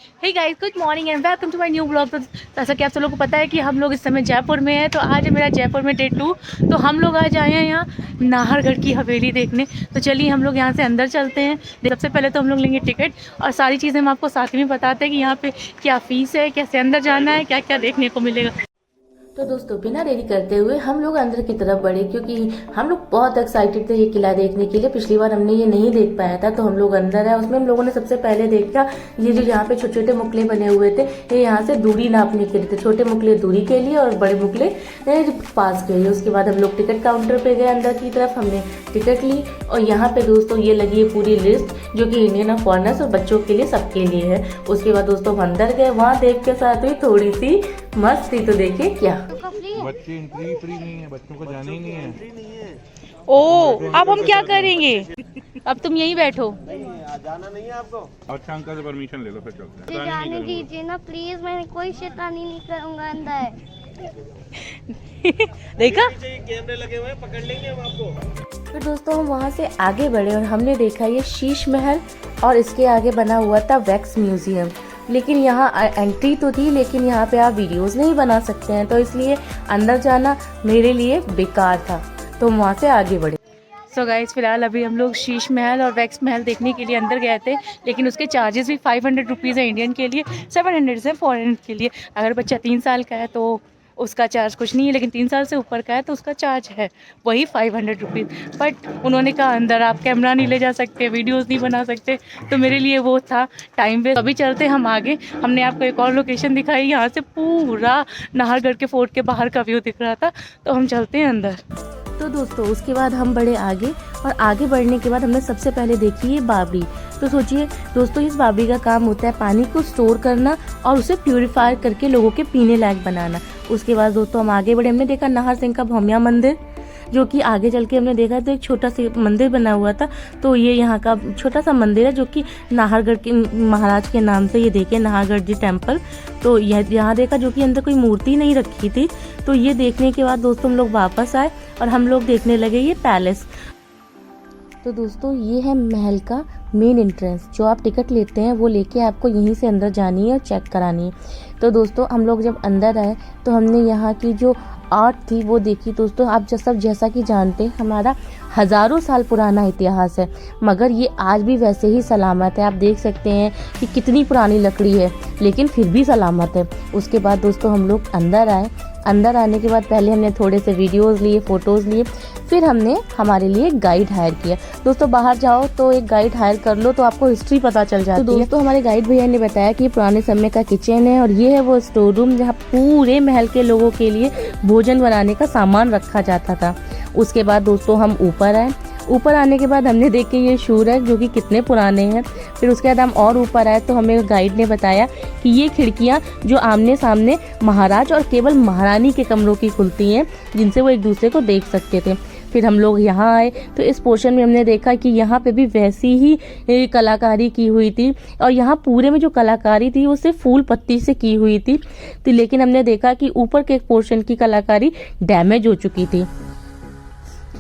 Hey guys, good morning and welcome to my new blog. तो जैसा कि आप सब लोगों को पता है कि हम लोग इस समय जयपुर में हैं, तो आज है मेरा जयपुर में डे 2। तो हम लोग आज आए हैं यहाँ नाहरगढ़ की हवेली देखने। तो चलिए हम लोग यहाँ से अंदर चलते हैं। सबसे पहले तो हम लोग लेंगे टिकट और सारी चीज़ें हम आपको साथ में बताते हैं कि यहाँ पे क्या फ़ीस है, कैसे अंदर जाना है, क्या क्या देखने को मिलेगा। तो दोस्तों बिना देरी करते हुए हम लोग अंदर की तरफ बढ़े, क्योंकि हम लोग बहुत एक्साइटेड थे ये किला देखने के लिए। पिछली बार हमने ये नहीं देख पाया था, तो हम लोग अंदर है। उसमें हम लोगों ने सबसे पहले देखा ये जो यहाँ पे छोटे छोटे मुकले बने हुए थे, ये यहाँ से दूरी नापने के लिए थे। छोटे मुकले दूरी के लिए और बड़े मुकले पास के लिए। उसके बाद हम लोग टिकट काउंटर पे गए अंदर की तरफ, हमने टिकट ली। और यहाँ पे दोस्तों ये लगी है पूरी लिस्ट, जो कि इंडियन और फॉरेनर्स और बच्चों के लिए सबके लिए है। उसके बाद दोस्तों हम अंदर गए, वहाँ देख के साथ हुई थोड़ी सी मस्ती। तो देखिए क्या बच्चे एंट्री फ्री नहीं है, बच्चों को जाना ही नहीं है। ओ, अब हम क्या करेंगे? अब तुम यहीं बैठो। जाना नहीं है आपको। अच्छा अंकल से परमिशन ले लो, फिर चलते हैं। जाने दीजिए ना प्लीज, मैं कोई शैतानी नहीं करूंगा अंदर। देखा, कैमरे लगे हुए हैं, पकड़ लेंगे हम आपको। तो दोस्तों हम वहाँ से आगे बढ़े और हमने देखा ये शीश महल, और इसके आगे बना हुआ था वैक्स म्यूजियम। लेकिन यहाँ एंट्री तो थी, लेकिन यहाँ पे आप वीडियोस नहीं बना सकते हैं, तो इसलिए अंदर जाना मेरे लिए बेकार था। तो हम वहाँ से आगे बढ़े। सो गाइस, फिलहाल अभी हम लोग शीश महल और वैक्स महल देखने के लिए अंदर गए थे, लेकिन उसके चार्जेस भी 500 रुपीज़ है इंडियन के लिए, 700 है फॉरेन के लिए। अगर बच्चा 3 साल का है तो उसका चार्ज कुछ नहीं है, लेकिन 3 साल से ऊपर का है तो उसका चार्ज है वही 500 रुपीज़। बट उन्होंने कहा अंदर आप कैमरा नहीं ले जा सकते, वीडियोस नहीं बना सकते, तो मेरे लिए वो था टाइम वेस्ट। अभी चलते हम आगे। हमने आपको एक और लोकेशन दिखाई, यहाँ से पूरा नाहरगढ़ के फोर्ट के बाहर का व्यू दिख रहा था। तो हम चलते हैं अंदर। तो दोस्तों उसके बाद हम बढ़े आगे, और आगे बढ़ने के बाद हमने सबसे पहले देखी ये बावड़ी। तो सोचिए दोस्तों, इस बावड़ी का काम होता है पानी को स्टोर करना और उसे प्यूरिफाई करके लोगों के पीने लायक बनाना। उसके बाद दोस्तों हम आगे बढ़े, हमने देखा नाहर सिंह का भौमिया मंदिर, जो कि आगे चल के हमने देखा तो एक छोटा सा मंदिर बना हुआ था। तो ये यहाँ का छोटा सा मंदिर है, जो कि नाहरगढ़ के महाराज के नाम से ये देखे नाहरगढ़ जी टेम्पल। तो यहाँ देखा, जो कि अंदर कोई मूर्ति नहीं रखी थी। तो ये देखने के बाद दोस्तों हम लोग वापस आए और हम लोग देखने लगे ये पैलेस। तो दोस्तों ये है महल का मेन एंट्रेंस। जो आप टिकट लेते हैं वो लेके आपको यहीं से अंदर जानी है और चेक करानी है। तो दोस्तों हम लोग जब अंदर आए तो हमने यहाँ की जो आर्ट थी वो देखी। दोस्तों आप सब जैसा कि जानते हैं, हमारा हज़ारों साल पुराना इतिहास है, मगर ये आज भी वैसे ही सलामत है। आप देख सकते हैं कि कितनी पुरानी लकड़ी है, लेकिन फिर भी सलामत है। उसके बाद दोस्तों हम लोग अंदर आए। अंदर आने के बाद पहले हमने थोड़े से वीडियोस लिए, फ़ोटोज़ लिए, फिर हमने हमारे लिए गाइड हायर किया। दोस्तों बाहर जाओ तो एक गाइड हायर कर लो तो आपको हिस्ट्री पता चल जाती है। तो दोस्तों हमारे गाइड भैया ने बताया कि पुराने समय का किचन है, और ये है वो स्टोर रूम जहाँ पूरे महल के लोगों के लिए भोजन बनाने का सामान रखा जाता था। उसके बाद दोस्तों हम ऊपर आए। ऊपर आने के बाद हमने देखे ये सूरज, जो कि कितने पुराने हैं। फिर उसके बाद हम और ऊपर आए तो हमें गाइड ने बताया कि ये खिड़कियाँ जो आमने सामने महाराज और केवल महारानी के कमरों की खुलती हैं, जिनसे वो एक दूसरे को देख सकते थे। फिर हम लोग यहाँ आए तो इस पोर्शन में हमने देखा कि यहाँ पे भी वैसी ही कलाकारी की हुई थी, और यहाँ पूरे में जो कलाकारी थी वो सिर्फ फूल पत्ती से की हुई थी। तो लेकिन हमने देखा कि ऊपर के एक पोर्शन की कलाकारी डैमेज हो चुकी थी,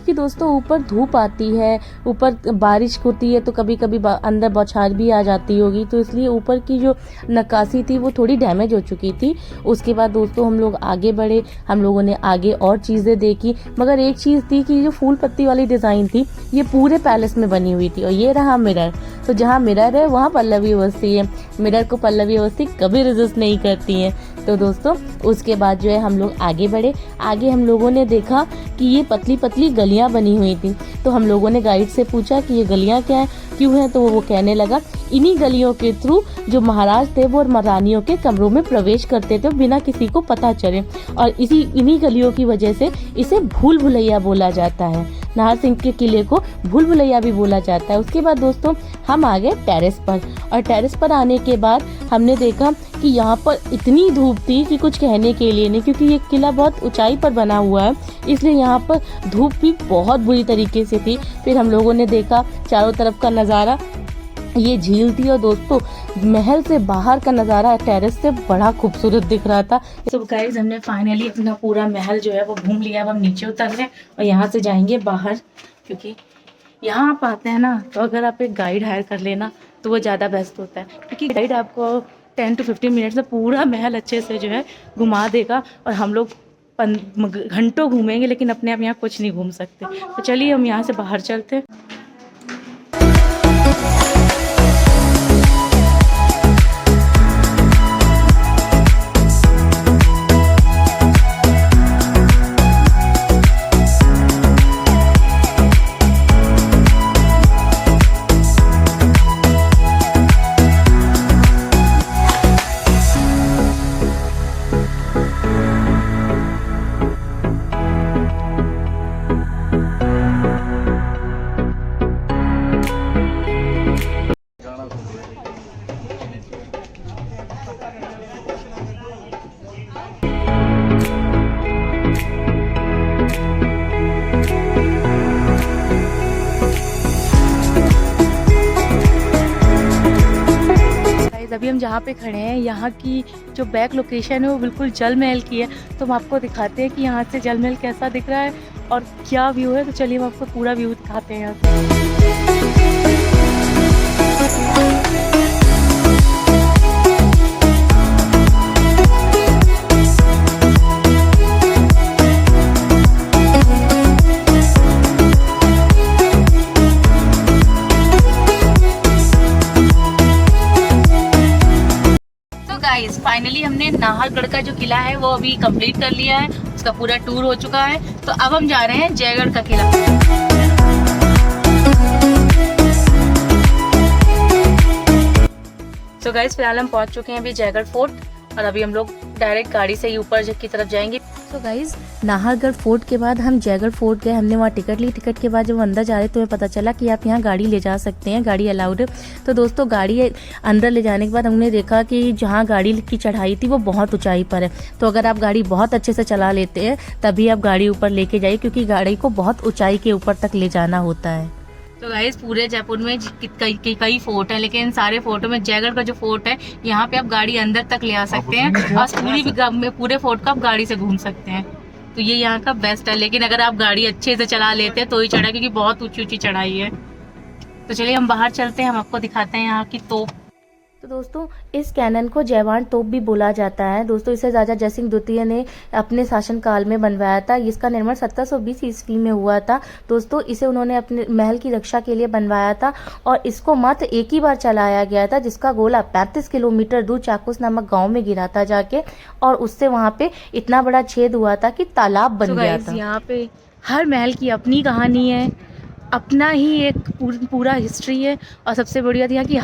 कि दोस्तों ऊपर धूप आती है, ऊपर बारिश होती है, तो कभी कभी अंदर बौछार भी आ जाती होगी, तो इसलिए ऊपर की जो नक्काशी थी वो थोड़ी डैमेज हो चुकी थी। उसके बाद दोस्तों हम लोग आगे बढ़े। हम लोगों ने आगे और चीज़ें देखी, मगर एक चीज़ थी कि जो फूल पत्ती वाली डिज़ाइन थी ये पूरे पैलेस में बनी हुई थी। और ये रहा मिरर। तो जहाँ मिरर है वहाँ पल्लवी अवस्थी है। मिरर को पल्लवी अवस्थी कभी रेजिस्ट नहीं करती हैं। तो दोस्तों उसके बाद जो है हम लोग आगे बढ़े। आगे हम लोगों ने देखा कि ये पतली पतली गलियां बनी हुई थी। तो हम लोगों ने गाइड से पूछा कि ये गलियां क्या है, क्यों है। तो वो कहने लगा इन्हीं गलियों के थ्रू जो महाराज थे वो महारानियों के कमरों में प्रवेश करते थे बिना किसी को पता चले, और इन्हीं गलियों की वजह से इसे भूल भुलैया बोला जाता है। नाहर सिंह के किले को भूल भुलैया भी बोला जाता है। उसके बाद दोस्तों हम आ गए टेरेस पर, और टेरेस पर आने के बाद हमने देखा कि यहाँ पर इतनी धूप थी कि कुछ कहने के लिए नहीं, क्योंकि ये किला बहुत ऊंचाई पर बना हुआ है, इसलिए यहाँ पर धूप भी बहुत बुरी तरीके से थी। फिर हम लोगों ने देखा चारों तरफ का नज़ारा, ये झील थी, और दोस्तों महल से बाहर का नज़ारा टेरेस से बड़ा खूबसूरत दिख रहा था। तो गाइस हमने फाइनली अपना पूरा महल जो है वो घूम लिया। अब हम नीचे उतर रहे हैं और यहाँ से जाएंगे बाहर, क्योंकि यहाँ आप आते हैं ना, तो अगर आप एक गाइड हायर कर लेना तो वो ज़्यादा बेस्ट होता है, क्योंकि गाइड आपको 10 to 15 मिनट्स में पूरा महल अच्छे से जो है घुमा देगा और हम लोग घंटों घूमेंगे, लेकिन अपने आप यहाँ कुछ नहीं घूम सकते। तो चलिए हम यहाँ से बाहर चलते हैं। अभी हम जहाँ पे खड़े हैं यहाँ की जो बैक लोकेशन है वो बिल्कुल जल महल की है। तो हम आपको दिखाते हैं कि यहाँ से जल महल कैसा दिख रहा है और क्या व्यू है। तो चलिए हम आपको पूरा व्यू दिखाते हैं यहाँ से। गाइस फाइनली हमने नाहरगढ़ का जो किला है वो अभी कंप्लीट कर लिया है, उसका पूरा टूर हो चुका है। तो अब हम जा रहे हैं जयगढ़ का किला। तो गाइस फिलहाल हम पहुंच चुके हैं अभी जयगढ़ फोर्ट और अभी हम लोग डायरेक्ट गाड़ी से ही ऊपर की तरफ जाएंगे। तो गाइज नाहरगढ़ फोर्ट के बाद हम जयगढ़ फोर्ट गए, हमने वहाँ टिकट ली। टिकट के बाद जब अंदर जा रहे तो हमें पता चला कि आप यहाँ गाड़ी ले जा सकते हैं, गाड़ी अलाउड है। तो दोस्तों गाड़ी अंदर ले जाने के बाद हमने देखा कि जहाँ गाड़ी की चढ़ाई थी वो बहुत ऊंचाई पर है। तो अगर आप गाड़ी बहुत अच्छे से चला लेते हैं तभी आप गाड़ी ऊपर लेके जाइए, क्योंकि गाड़ी को बहुत ऊंचाई के ऊपर तक ले जाना होता है। तो गाइस पूरे जयपुर में कई फोर्ट है, लेकिन सारे फोर्टों में जयगढ़ का जो फोर्ट है यहाँ पे आप गाड़ी अंदर तक ले आ सकते हैं और पूरे फोर्ट को आप गाड़ी से घूम सकते हैं। तो ये यहाँ का बेस्ट है, लेकिन अगर आप गाड़ी अच्छे से चला लेते हैं तो ही चढ़ा, क्योंकि बहुत ऊंची ऊंची चढ़ाई है। तो चलिए हम बाहर चलते हैं, हम आपको दिखाते हैं यहाँ की तोप। तो दोस्तों इस कैनन को जयवान तोप भी बोला जाता है। दोस्तों इसे राजा जयसिंह द्वितीय ने अपने शासनकाल में बनवाया था। इसका निर्माण 1720 ईस्वी में हुआ था। दोस्तों इसे उन्होंने अपने महल की रक्षा के लिए बनवाया था और इसको मात्र एक ही बार चलाया गया था, जिसका गोला 35 किलोमीटर दूर चाकुस नामक गांव में गिरा था जाके, और उससे वहां पे इतना बड़ा छेद हुआ था कि तालाब बन गया था। यहाँ पे हर महल की अपनी कहानी है, अपना ही एक पूरा हिस्ट्री है। और सबसे बढ़िया यहाँ की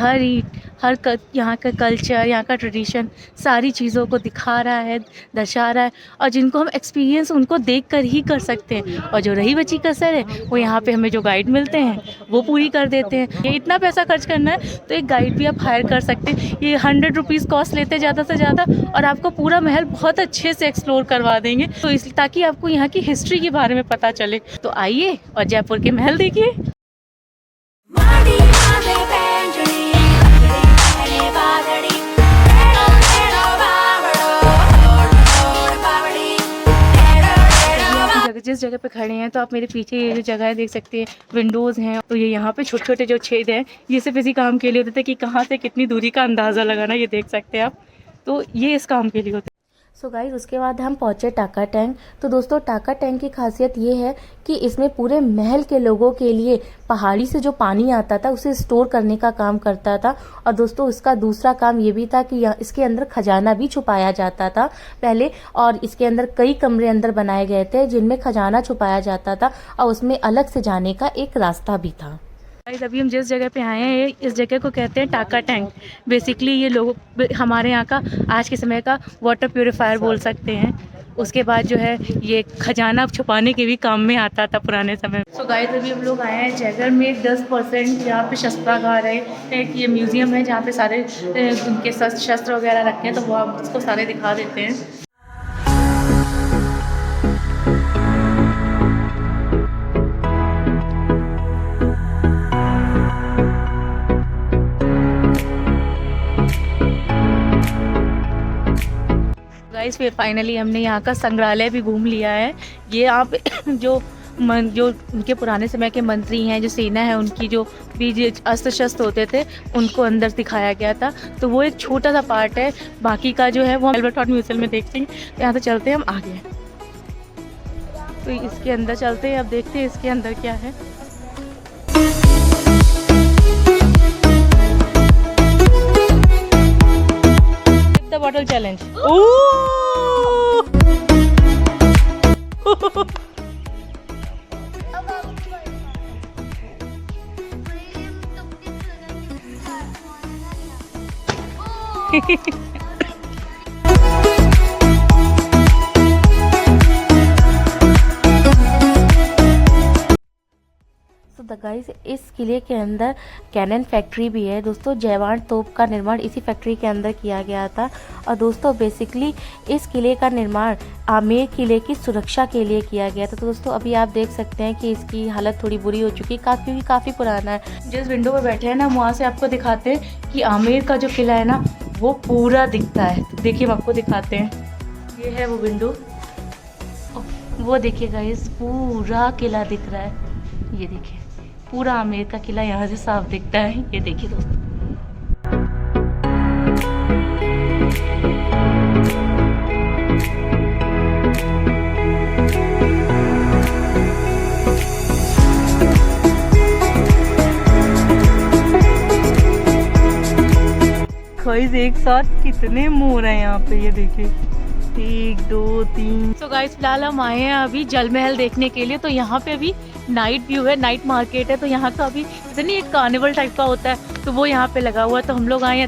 यहाँ का कल्चर, यहाँ का ट्रेडिशन सारी चीज़ों को दिखा रहा है, दर्शा रहा है, और जिनको हम एक्सपीरियंस उनको देखकर ही कर सकते हैं। और जो रही बची कसर है वो यहाँ पे हमें जो गाइड मिलते हैं वो पूरी कर देते हैं। ये इतना पैसा खर्च करना है तो एक गाइड भी आप हायर कर सकते हैं। ये 100 रुपीज़ कॉस्ट लेते हैं ज़्यादा से ज़्यादा, और आपको पूरा महल बहुत अच्छे से एक्सप्लोर करवा देंगे। तो इसलिए ताकि आपको यहाँ की हिस्ट्री के बारे में पता चले। तो आइए और जयपुर के महल देखिए। जिस जगह पे खड़े हैं तो आप मेरे पीछे ये जो जगह है देख सकते हैं, विंडोज़ हैं। तो ये यहाँ पे छोटे छोटे जो छेद हैं ये सिर्फ इसी काम के लिए होते थे कि कहाँ से कितनी दूरी का अंदाज़ा लगाना, ये देख सकते हैं आप। तो ये इस काम के लिए होते हैं। सो गाइस उसके बाद हम पहुंचे टाका टैंक। तो दोस्तों टाका टैंक की खासियत ये है कि इसमें पूरे महल के लोगों के लिए पहाड़ी से जो पानी आता था उसे स्टोर करने का काम करता था। और दोस्तों इसका दूसरा काम ये भी था कि इसके अंदर खजाना भी छुपाया जाता था पहले, और इसके अंदर कई कमरे अंदर बनाए गए थे जिनमें खजाना छुपाया जाता था और उसमें अलग से जाने का एक रास्ता भी था। अभी हम जिस जगह पे आए हैं इस जगह को कहते हैं टाका टैंक। बेसिकली ये लोग हमारे यहाँ का आज के समय का वाटर प्यूरिफायर बोल सकते हैं। उसके बाद जो है ये खजाना छुपाने के भी काम में आता था पुराने समय में। सो गाइस अभी हम लोग आए हैं जयगढ़ में 10% यहाँ पे शस्त्रागार है। एक ये म्यूजियम है जहाँ पे सारे उनके शस्त्र वगैरह रखे हैं, तो वो आप उसको सारे दिखा देते हैं। फिर फाइनली हमने यहाँ का संग्रहालय भी घूम लिया है। ये आप जो जो उनके पुराने समय के मंत्री हैं, जो सेना है उनकी, जो भी अस्त्र शस्त्र होते थे उनको अंदर दिखाया गया था। तो वो एक छोटा सा पार्ट है, बाकी का जो है वो अल्बर्ट हॉल म्यूजियम में देखते हैं। तो यहाँ से चलते हैं हम आगे, तो इसके अंदर चलते हैं, अब देखते हैं इसके अंदर क्या है। The bottle challenge. अब आपकी बारी। प्रेम तुम किस लगा तो द गाइस, इस किले के अंदर कैनन फैक्ट्री भी है दोस्तों। जयवान तोप का निर्माण इसी फैक्ट्री के अंदर किया गया था। और दोस्तों बेसिकली इस किले का निर्माण आमेर किले की सुरक्षा के लिए किया गया था। तो दोस्तों अभी आप देख सकते हैं कि इसकी हालत थोड़ी बुरी हो चुकी है, क्योंकि काफ़ी पुराना है। जिस विंडो पर बैठे हैं ना, वहाँ से आपको दिखाते हैं कि आमेर का जो किला है ना वो पूरा दिखता है। तो देखिए हम आपको दिखाते हैं, ये है वो विंडो, वो देखिए गाइस पूरा किला दिख रहा है। ये देखिए पूरा आमेर का किला यहाँ से साफ दिखता है। ये देखिए दोस्तों, गाइस एक साथ कितने मोर हैं यहाँ पे, ये देखिए 1 2 3। तो गाइस फिलहाल हम आए हैं अभी जल महल देखने के लिए। तो यहाँ पे अभी नाइट व्यू है, नाइट मार्केट है। तो यहाँ का अभी इतनी एक कार्निवल टाइप का होता है, तो वो यहाँ पे लगा हुआ है। तो हम लोग आए हैं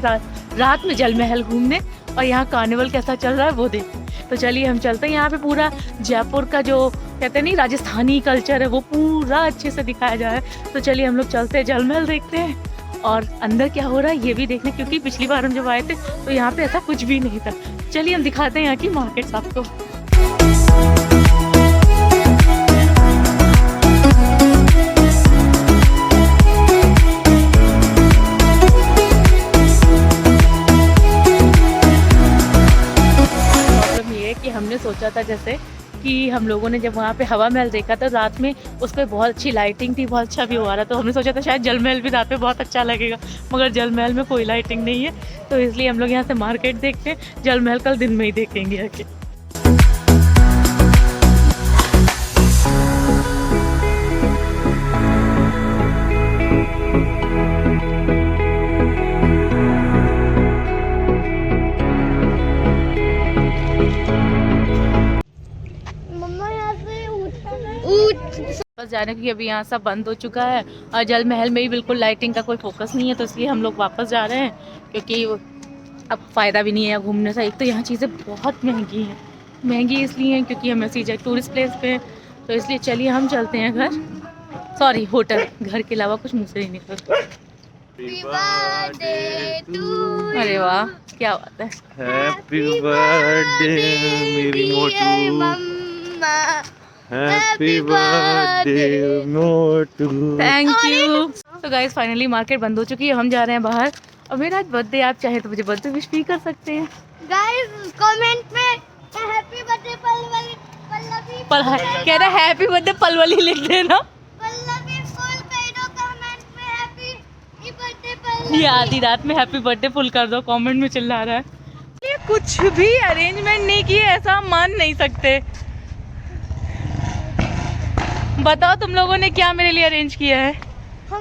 रात में जल महल घूमने, और यहाँ कार्निवल कैसा चल रहा है वो देखते। तो चलिए हम चलते हैं। यहाँ पे पूरा जयपुर का जो कहते हैं नहीं राजस्थानी कल्चर है वो पूरा अच्छे से दिखाया जा रहा है। तो चलिए हम लोग चलते हैं, जल महल देखते हैं और अंदर क्या हो रहा है ये भी देखना, क्योंकि पिछली बार हम जब आए थे तो यहाँ पे ऐसा कुछ भी नहीं था। चलिए हम दिखाते हैं यहाँ की मार्केट आपको। प्रॉब्लम ये है कि हमने सोचा था जैसे कि हम लोगों ने जब वहाँ पे हवा महल देखा था रात में, उस पर बहुत अच्छी लाइटिंग थी, बहुत अच्छा व्यू आ रहा था। तो हमने सोचा था शायद जल महल भी रात में बहुत अच्छा लगेगा, मगर जल महल में कोई लाइटिंग नहीं है। तो इसलिए हम लोग यहाँ से मार्केट देखते हैं, जल महल कल दिन में ही देखेंगे आके। बस जाने की अभी यहाँ सब बंद हो चुका है, और जल महल में ही बिल्कुल लाइटिंग का कोई फोकस नहीं है। तो इसलिए हम लोग वापस जा रहे हैं, क्योंकि अब फ़ायदा भी नहीं है घूमने से। एक तो यहाँ चीज़ें बहुत महंगी हैं, महंगी इसलिए हैं क्योंकि हम ऐसी जगह टूरिस्ट प्लेस पे हैं। तो इसलिए चलिए हम चलते हैं घर, सॉरी होटल, घर के अलावा कुछ मुँह से नहीं निकलता। अरे वाह क्या बात है। हैप्पी बर्थडे मेरी मोटू, हैप्पी बर्थडे मोटू। Thank you. तो गाइस फाइनली मार्केट बंद हो चुकी है, हम जा रहे हैं बाहर। और मेरा आज बर्थडे, आप चाहे तो मुझे बर्थडे विश भी कर सकते हैं। गाइस कमेंट में हैप्पी बर्थडे पल्लवी कह रहा है हैप्पी बर्थडे पलवली लिख देना। पल्लवी फुल कह दो कमेंट में हैप्पी बर्थडे पल्लवी। ये आधी रात में हैप्पी बर्थडे फुल कर दो, कमेंट में चिल्ला रहा है। ये कुछ भी अरेंजमेंट नहीं किए, ऐसा हम मान नहीं सकते। बताओ तुम लोगों ने क्या मेरे लिए अरेंज किया है,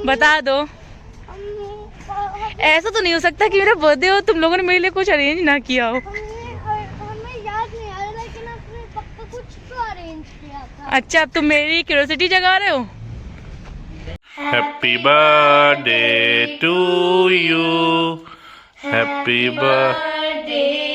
बता दो। ऐसा तो नहीं हो सकता कि मेरा बर्थडे हो तुम लोगों ने मेरे लिए कुछ अरेंज ना किया हो। हमें याद नहीं आ रहा, लेकिन आपने पक्का कुछ तो अरेंज किया था। अच्छा अब तुम मेरी क्यूरियोसिटी जगा रहे हो। Happy birthday to you, happy birthday